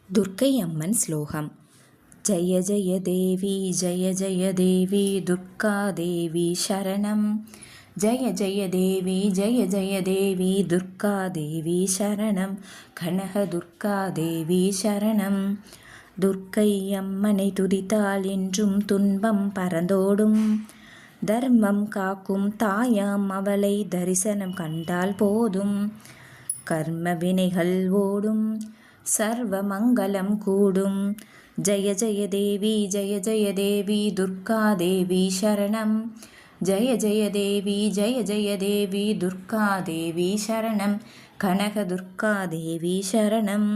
துர்க்கை அம்மன் ஸ்லோகம். ஜய ஜய தேவி துர்கா தேவி சரணம். ஜய ஜய தேவி துர்கா தேவி சரணம். கனக துர்கா தேவி சரணம். துர்க்கை அம்மனை துதித்தால் என்றும் துன்பம் பறந்தோடும். தர்மம் காக்கும் தாயாம் அவளை தரிசனம் கண்டால் போதும். கர்ம வினைகள் ஓடும், சர்வ மங்களம் கூடும். ஜய ஜய தேவி துர்கா தேவி சரணம். ஜய ஜய தேவி துர்கா தேவி சரணம். கனக துர்கா தேவி சரணம்.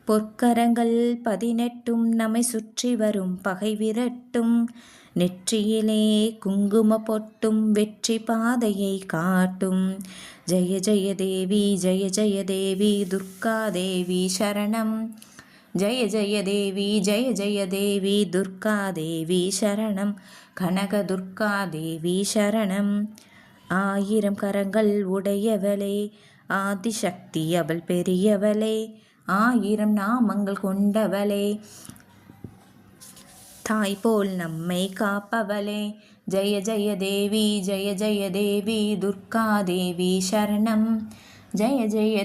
பொற்கரங்கள் 18 நம்மை சுற்றி வரும் பகை விரட்டும். நெற்றியிலே குங்கும பொட்டும் வெற்றி பாதையை காட்டும். ஜய ஜய தேவி துர்கா தேவி சரணம். ஜய ஜய தேவி துர்கா தேவி சரணம். கனக துர்கா தேவி சரணம். 1000 கரங்கள் உடையவளே, ஆதிசக்தி அவள் பெரியவளே. 1000 நாமங்கள் கொண்டவளே, தாய் போல் நம்மை காப்பவளே. ஜய ஜய தேவி துர்கா தேவி சரணம். ஜய ஜய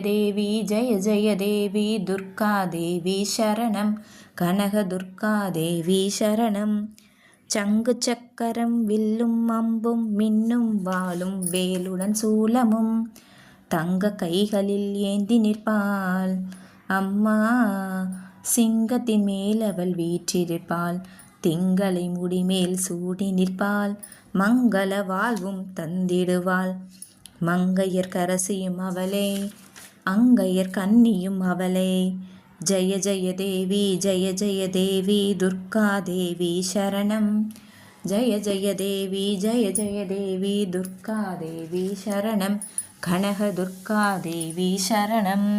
தேவி துர்கா தேவி சரணம். கனக துர்கா தேவி சரணம். சங்கு சக்கரம் வில்லும் அம்பும் மின்னும் வாளும் வேலுடன் சூலமும் தங்க கைகளில் ஏந்தி நிற்பாள் அம்மா. சிங்கத்தின் மேல் அவள் வீற்றிருப்பாள், திங்களை முடிமேல் சூடி நிற்பாள். மங்கள வாழ்வும் தந்திடுவாள், மங்கையர் கரசியும் அவளே, அங்கையர் கன்னியும் அவளே. ஜய ஜய தேவி துர்கா தேவி சரணம். ஜய ஜய தேவி துர்கா தேவி சரணம். கனக துர்கா தேவி சரணம்.